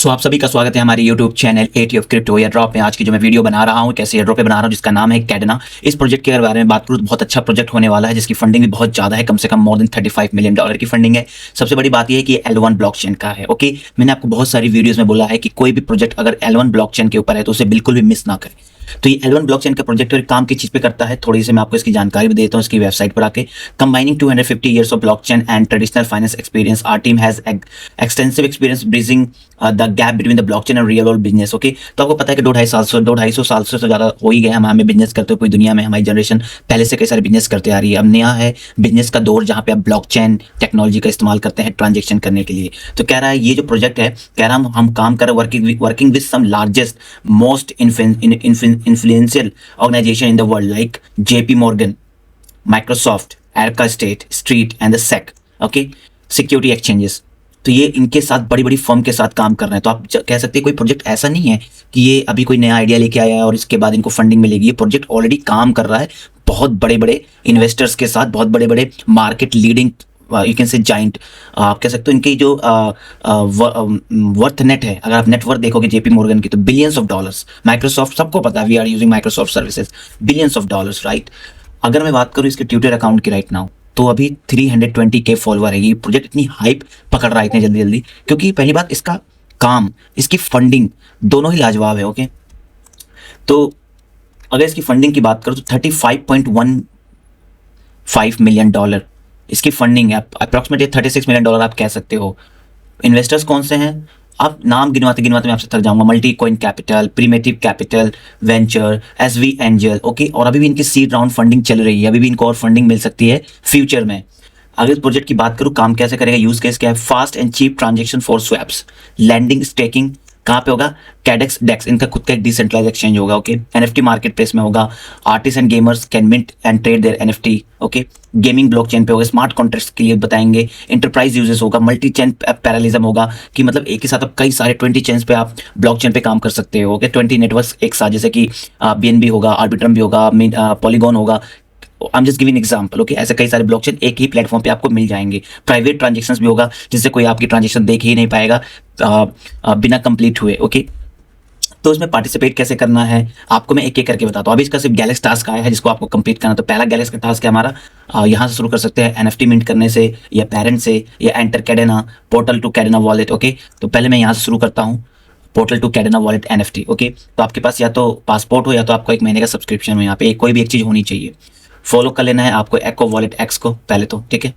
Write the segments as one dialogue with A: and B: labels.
A: आप सभी का स्वागत है हमारे YouTube channel eighty of crypto या ड्रॉप में। आज की जो मैं वीडियो बना रहा हूँ कैसे ड्रॉप पे बना रहा हूँ जिसका नाम है कैडेना। इस प्रोजेक्ट के बारे में बात करूँ तो बहुत अच्छा प्रोजेक्ट होने वाला है जिसकी फंडिंग भी बहुत ज़्यादा है, कम से कम मोर देन $35 मिलियन की फंडिंग है। सबसे बड़ी बात यह है कि ये L1 ब्लॉकचेन का है। ओके, मैंने आपको बहुत सारी वीडियोज़ में बोला है कि कोई भी प्रोजेक्ट अगर L1 ब्लॉकचेन के ऊपर है तो उसे बिल्कुल भी मिस ना करें। तो ये L1 ब्लॉकचेन का प्रोजेक्ट काम किस चीज़ पे करता है, थोड़ी सी मैं आपको इसकी जानकारी भी देता हूँ इसकी वेबसाइट पर आके। Combining 250 years of blockchain and traditional finance experience, our team has extensive experience bridging the gap between the blockchain and real world business. Okay, तो आपको पता है कि 2-2.5 साल से ज़्यादा हो ही गए हमें बिजनेस करते हुए। पूरी दुनिया में हमारी जनरेशन पहले से कई सारे बिजनेस करते आ रही है। अब नया है बिजनेस का दौर जहाँ पे आप ब्लॉकचेन टेक्नोलॉजी का इस्तेमाल करते हैं ट्रांजेक्शन करने के लिए। तो कह रहा है ये जो प्रोजेक्ट है, कह रहा हम काम कर working with some largest most influential organization in the world like JP Morgan, Microsoft, Arca State Street and the SEC, okay, security exchanges. तो ये इनके साथ बड़ी बड़ी फर्म के साथ काम कर रहे हैं। तो आप कह सकते हैं कोई प्रोजेक्ट ऐसा नहीं है कि ये अभी कोई नया आइडिया लेके आया है और इसके बाद इनको फंडिंग मिलेगी। ये प्रोजेक्ट ऑलरेडी काम कर रहा है बहुत बड़े बड़े इन्वेस्टर्स के साथ, बहुत बड़े बड़े market leading you can say giant, आप कह सकते हो इनकी जो वर्थ नेट है, अगर आप नेटवर्थ देखोगे जेपी मॉर्गन की तो बिलियंस ऑफ डॉलर्स। माइक्रोसॉफ्ट सबको पता है, we are using Microsoft services, billions of dollars, right. अगर मैं बात करूँ इसके ट्विटर अकाउंट की राइट नाउ तो अभी 320K फॉलोअर है। ये प्रोजेक्ट इतनी हाइप पकड़ रहा है इतनी जल्दी जल्दी क्योंकि पहली बात इसका काम, इसकी फंडिंग दोनों ही लाजवाब है। ओके, तो अगर इसकी फंडिंग की बात करूँ तो $35.15 मिलियन इसकी फंडिंग है। अप्रॉक्सीमेटली $36 मिलियन आप कह सकते हो। इन्वेस्टर्स कौन से हैं, आप नाम गिनवाते गिनवाते मैं आपसे थक जाऊंगा। Multi coin capital, primitive capital venture, SV angel, okay. और अभी भी इनकी सीड राउंड फंडिंग चल रही है, अभी भी इनको और फंडिंग मिल सकती है फ्यूचर में। अगर इस प्रोजेक्ट की बात करूँ काम कैसे करेगा, यूज केस क्या है, fast and cheap transaction for swaps, lending staking कहाँ पे होगा, कैडेक्स डेक्स, इनका खुद का एक डिसेंट्रलाइज एक्सचेंज होगा। ओके, एनएफटी मार्केट प्लेस में होगा। Artist and gamers can mint and trade their NFT. Okay, gaming blockchain पे होगा, स्मार्ट कॉन्ट्रैक्ट्स के लिए बताएंगे। इंटरप्राइज यूजेस होगा, मल्टी चेन पैरेललिज्म होगा कि मतलब एक ही साथ आप कई सारे 20 चेन्स पे आप ब्लॉकचेन पे काम कर सकते हो। ओके, 20 नेटवर्क्स एक साथ, जैसे कि बीएनबी होगा, आर्बिट्रम भी होगा, पॉलीगॉन होगा। I am just giving example. Okay, ऐसे कई सारे ब्लॉकचेन एक ही प्लेटफॉर्म पे आपको मिल जाएंगे। प्राइवेट ट्रांजेक्शंस भी होगा जिससे कोई आपकी ट्रांजेक्शन देख ही नहीं पाएगा बिना कंप्लीट हुए। ओके, तो इसमें पार्टिसिपेट कैसे करना है आपको मैं एक एक करके बताता हूँ। अभी इसका सिर्फ गैलेक्स टास्क आया है जिसको आपको कंप्लीट करना। तो पहला गैलेक्स का टास्क है हमारा, यहाँ से शुरू कर सकते हैं एनएफटी मिंट करने से, या पेरेंट से, या enter Cadena portal to Cadena wallet. Okay, तो पहले मैं यहाँ से शुरू करता हूँ, portal to Cadena wallet NFT. Okay, तो आपके पास या तो पासपोर्ट हो या तो आपको 1 महीने का सब्सक्रिप्शन हो, यहाँ पे कोई भी एक चीज़ होनी चाहिए। फॉलो कर लेना है आपको एको वॉलेट एक्स को पहले तो, ठीक है।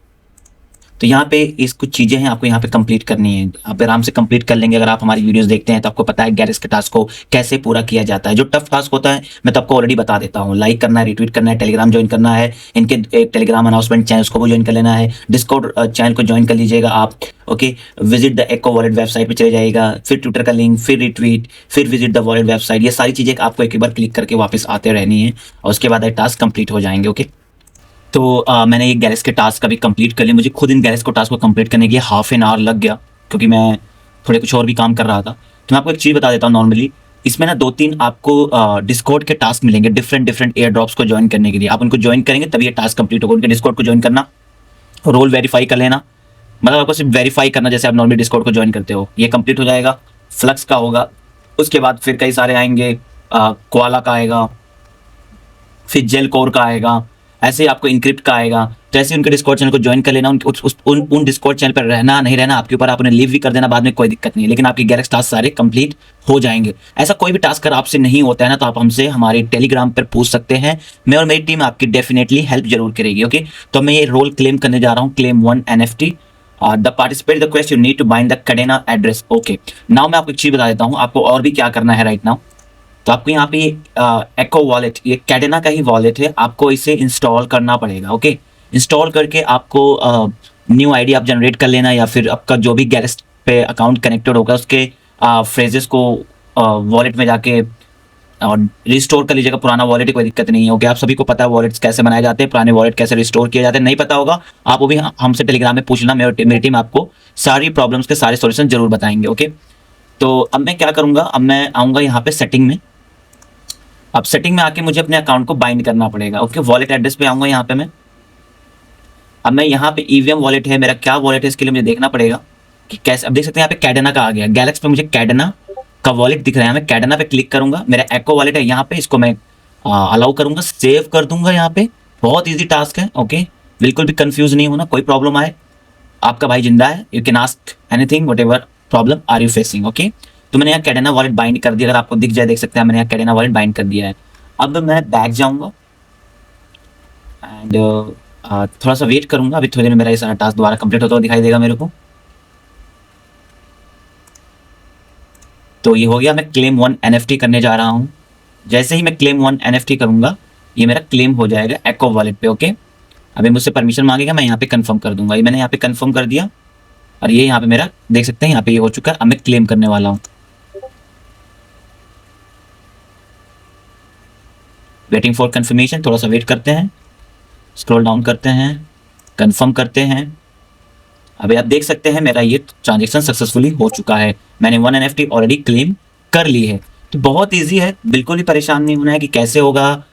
A: तो यहाँ पे इस कुछ चीज़ें हैं आपको यहाँ पे कंप्लीट करनी है, आप आराम से कंप्लीट कर लेंगे। अगर आप हमारी वीडियोस देखते हैं तो आपको पता है गैरेज के टास्क को कैसे पूरा किया जाता है। जो टफ टास्क होता है मैं तो आपको ऑलरेडी बता देता हूँ, लाइक करना है, रिट्वीट करना है, टेलीग्राम ज्वाइन करना है, इनके एक टेलीग्राम अनाउंसमेंट चैनल को भी ज्वाइन कर लेना है, डिस्कॉर्ड चैनल को ज्वाइन कर लीजिएगा आप। Okay, visit the echo wallet website पर चले जाएगा, फिर ट्विटर का लिंक, फिर रिट्वीट, फिर विजिट द वॉलेट वेबसाइट। ये सारी चीज़ें आपको एक बार क्लिक करके वापस आते रहनी है और उसके बाद टास्क कंप्लीट हो जाएंगे। ओके, तो मैंने ये गैरेज के टास्क का भी कंप्लीट कर लिया। मुझे खुद इन गैरेज को टास्क को कंप्लीट करने के लिए हाफ एन आवर लग गया क्योंकि मैं थोड़े कुछ और भी काम कर रहा था। तो मैं आपको एक चीज़ बता देता हूँ, नॉर्मली इसमें ना 2-3 आपको डिस्कॉर्ड के टास्क मिलेंगे डिफरेंट एयर ड्रॉप्स को ज्वाइन करने के लिए। आप उनको ज्वाइन करेंगे तभी ये टास्क कंप्लीट होगा। उनके डिस्कॉर्ड को ज्वाइन करना, रोल वेरीफाई कर लेना, मतलब आपको सिर्फ वेरीफाई करना जैसे आप नॉर्मली डिस्कॉर्ड को ज्वाइन करते हो, ये कंप्लीट हो जाएगा। फ्लक्स का होगा, उसके बाद फिर कई सारे आएंगे, कोआला का आएगा, फिर जेल कोर का आएगा, ऐसे ही आपको इनक्रिप्ट का आएगा। तो ऐसे उनके डिस्कॉर्ड चैनल को ज्वाइन कर लेना, उन डिस्कॉर्ड चैनल पर रहना नहीं रहना आपके ऊपर, आप उन्हें लीव भी कर देना बाद में, कोई दिक्कत नहीं है। लेकिन आपके गैरेज टास्क सारे कंप्लीट हो जाएंगे। ऐसा कोई भी टास्क अगर आपसे नहीं होता है ना तो आप हमसे हमारे टेलीग्राम पर पूछ सकते हैं, मैं और मेरी टीम आपकी डेफिनेटली हेल्प जरूर करेगी। ओके, तो मैं ये रोल क्लेम करने जा रहा हूँ, claim 1 NFT। The participate the quest you need to bind the Cadena address. Okay, now मैं आपको एक चीज़ बता देता हूँ आपको और भी क्या करना है राइट नाउ। तो आपको यहाँ पे एको वॉलेट, ये कैडेना का ही वॉलेट है, आपको इसे इंस्टॉल करना पड़ेगा। ओके, इंस्टॉल करके आपको न्यू आईडी आप जनरेट कर लेना, या फिर आपका जो भी गैरेज पे अकाउंट कनेक्टेड होगा उसके फ्रेजेस को वॉलेट में जाके रिस्टोर कर लीजिएगा। पुराना वॉलेट, कोई दिक्कत नहीं है। ओके, आप सभी को पता है वॉलेट्स कैसे बनाए जाते हैं, पुराने वॉलेट कैसे रिस्टोर किए जाते हैं, नहीं पता होगा आप वो भी हमसे टेलीग्राम में पूछना, मेरी टीम आपको सारी प्रॉब्लम्स के सारे सॉल्यूशन जरूर बताएंगे। ओके, तो अब मैं क्या करूँगा, अब मैं आऊँगा यहाँ पे सेटिंग में। अब सेटिंग में आके मुझे अपने अकाउंट को बाइंड करना पड़ेगा। ओके, वॉलेट एड्रेस पे आऊँगा, यहाँ पे मैं अब मैं यहाँ पे ईवीएम वॉलेट है, मेरा क्या वॉलेट है, इसके लिए मुझे देखना पड़ेगा कि कैसे। अब देख सकते हैं यहाँ पे कैडेना का आ गया, गैलेक्स पे मुझे कैडेना का वॉलेट दिख रहा है। मैं कैडेना पे क्लिक करूंगा, मेरा एको वॉलेट है यहाँ पे, इसको मैं अलाउ करूंगा, सेव कर दूंगा यहाँ पे। बहुत ईजी टास्क है, ओके। बिल्कुल भी कंफ्यूज नहीं होना, कोई प्रॉब्लम आए आपका भाई जिंदा है, you can ask anything whatever problem are you facing, okay. तो मैंने यहाँ कैडेना वॉलेट बाइंड कर दिया, अगर आपको दिख जाए, देख सकते हैं मैंने यहाँ कैडेना वॉलेट बाइंड कर दिया है। अब मैं बैक जाऊंगा एंड थोड़ा सा वेट करूंगा, अभी थोड़ी देर में मेरा ये सारा टास्क दोबारा कंप्लीट होता हुआ दिखाई देगा मेरे को। तो ये हो गया, मैं क्लेम 1 NFT करने जा रहा हूँ। जैसे ही मैं क्लेम 1 NFT करूंगा, ये मेरा क्लेम हो जाएगा एको वॉलेट पे, ओके। अभी मुझसे परमिशन मांगेगा, मैं यहाँ पे कंफर्म कर दूंगा। ये मैंने यहाँ पे कंफर्म कर दिया और ये यहाँ पे मेरा देख सकते हैं यहाँ पे ये हो चुका है। अब मैं क्लेम करने वाला हूँ। वेटिंग फॉर कंफर्मेशन, थोड़ा सा वेट करते हैं, स्क्रॉल डाउन करते हैं, कंफर्म करते हैं। अभी आप देख सकते हैं मेरा ये ट्रांजेक्शन सक्सेसफुली हो चुका है, मैंने 1 NFT ऑलरेडी क्लेम कर ली है। तो बहुत ईजी है, बिल्कुल भी परेशान नहीं होना है कि कैसे होगा,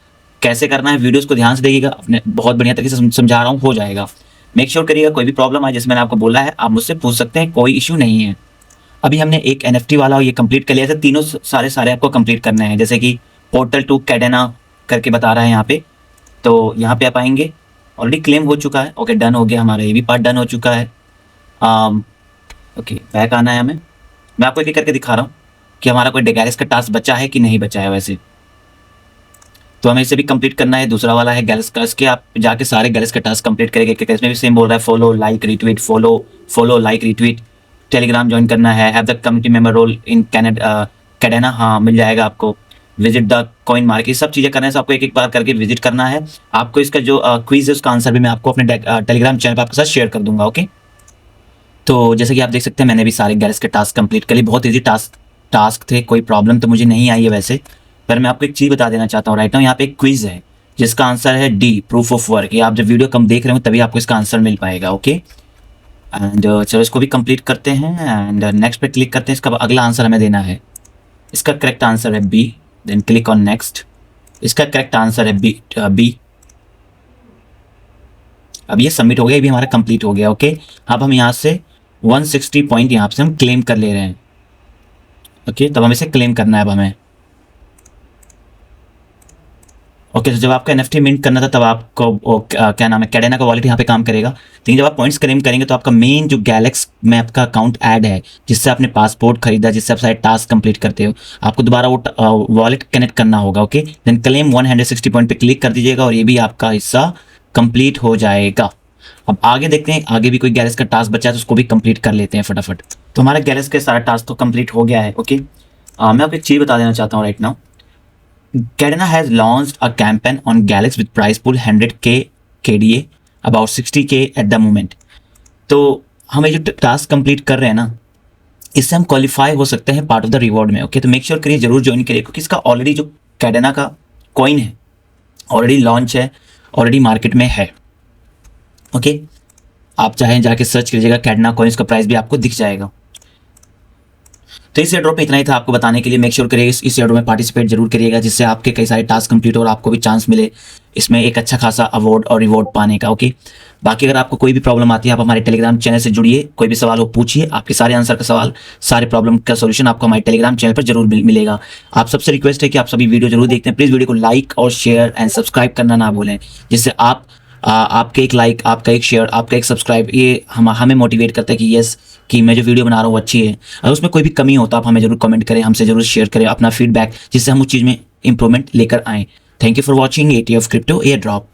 A: कैसे करना है। वीडियोस को ध्यान से देखिएगा, अपने बहुत बढ़िया तरीके से समझा रहा हूँ, हो जाएगा। मेक श्योर करिएगा कोई भी प्रॉब्लम आए, जैसे मैंने आपको बोला है, आप मुझसे पूछ सकते हैं, कोई इश्यू नहीं है। अभी हमने एक NFT वाला ये कंप्लीट कर लिया था, तीनों सारे आपको कंप्लीट करने हैं। जैसे कि पोर्टल टू कैडेना करके बता रहा है यहाँ पे, तो यहाँ पे आप आएंगे, ऑलरेडी क्लेम हो चुका है, ओके, डन हो गया, हमारा ये भी पार्ट डन हो चुका है। ओके, बैक आना है हमें। मैं आपको एक करके दिखा रहा हूँ कि हमारा कोई गैलेक्स का टास्क बचा है कि नहीं बचा है। वैसे तो हमें इसे भी कंप्लीट करना है। दूसरा वाला है गैलेक्स का, इसके आप जाके सारे गैलेक्स का टास्क कंप्लीट करेंगे। इसमें भी सेम बोल रहा है, follow like retweet, follow like retweet, Telegram join करना है, have the community member role in Cadena, हाँ मिल जाएगा आपको। विजिट द कॉइन मार्केट, सब चीज़ें करने से आपको एक एक बार करके विजिट करना है। आपको इसका जो क्विज है उसका आंसर भी मैं आपको अपने टेलीग्राम चैनल पर आपके साथ शेयर कर दूंगा, ओके। तो जैसे कि आप देख सकते हैं मैंने भी सारे गैरेज के टास्क कंप्लीट कर लिए। बहुत ईजी टास्क थे, कोई प्रॉब्लम तो मुझे नहीं आई है वैसे। पर मैं आपको एक चीज़ बता देना चाहता हूँ राइट नाउ, यहाँ पे एक क्विज है जिसका आंसर है डी, प्रूफ ऑफ वर्क। ये आप जब वीडियो कम देख रहे हो तभी आपको इसका आंसर मिल पाएगा, ओके। एंड चलो इसको भी कंप्लीट करते हैं एंड नेक्स्ट पे क्लिक करते हैं। इसका अगला आंसर हमें देना है, इसका करेक्ट आंसर है B, then click on next. इसका करेक्ट आंसर है बी। अब ये सबमिट हो गया, ये भी हमारा कंप्लीट हो गया, ओके। अब हम यहाँ से 160 पॉइंट यहाँ से हम क्लेम कर ले रहे हैं, ओके। तब हम इसे क्लेम करना है अब हमें, ओके। तो जब आपका NFT मिंट करना था तब आपको क्या नाम है, कैडेना का वॉलेट यहाँ पे काम करेगा। लेकिन जब आप पॉइंट्स क्लेम करेंगे तो आपका मेन जो गैलेक्स में आपका अकाउंट ऐड है, जिससे आपने पासपोर्ट खरीदा, जिससे आप सारे टास्क कंप्लीट करते हो, आपको दोबारा वो वॉलेट कनेक्ट करना होगा, ओके। देन क्लेम 160 पॉइंट पे क्लिक कर दीजिएगा और ये भी आपका हिस्सा कंप्लीट हो जाएगा। अब आगे देखते हैं, आगे भी कोई गैरेज का टास्क बचा है तो उसको भी कंप्लीट कर लेते हैं फटाफट। तो हमारा गैरेज का सारा टास्क तो कंप्लीट हो गया है, ओके। मैं आपको एक चीज़ बता देना चाहता हूँ right now, Cadena has launched a campaign on Galaxy with prize pool 100K KDA, about 60K at the moment। तो हम ये जो टास्क कंप्लीट कर रहे हैं ना, इससे हम क्वालिफाई हो सकते हैं पार्ट ऑफ द रिवॉर्ड में, ओके। तो मेक श्योर करिए, जरूर ज्वाइन करिए, क्योंकि इसका ऑलरेडी जो कैडेना का कॉइन है ऑलरेडी लॉन्च है, ऑलरेडी मार्केट में है, ओके। आप चाहें जाके सर्च कीजिएगा कैडेना कॉइन्स का प्राइस भी आपको दिख जाएगा। तो इस एयरड्रॉप में इतना ही था आपको बताने के लिए। मेक श्योर करिए इस एयरड्रॉप में पार्टिसिपेट जरूर करिएगा, जिससे आपके कई सारे टास्क कंप्लीट हो और आपको भी चांस मिले इसमें एक अच्छा खासा अवार्ड और रिवॉर्ड पाने का, ओके। बाकी अगर आपको कोई भी प्रॉब्लम आती है, आप हमारे टेलीग्राम चैनल से जुड़िए, कोई भी सवाल हो पूछिए, आपके सारे आंसर का सवाल, सारे प्रॉब्लम का सोल्यूशन आपको हमारे टेलीग्राम चैनल पर जरूर मिलेगा। आप सबसे रिक्वेस्ट है कि आप सभी वीडियो जरूर देखते हैं, प्लीज़ वीडियो को लाइक और शेयर एंड सब्सक्राइब करना ना भूलें, जिससे आपके एक लाइक, आपका एक शेयर, आपका एक सब्सक्राइब, ये हमें मोटिवेट करता है कि यस, कि मैं जो वीडियो बना रहा हूँ अच्छी है। अगर उसमें कोई भी कमी हो तो आप हमें जरूर कमेंट करें, हमसे जरूर शेयर करें अपना फीडबैक, जिससे हम उस चीज़ में इंप्रूवमेंट लेकर आएँ। Thank you for watching ATF crypto air drop.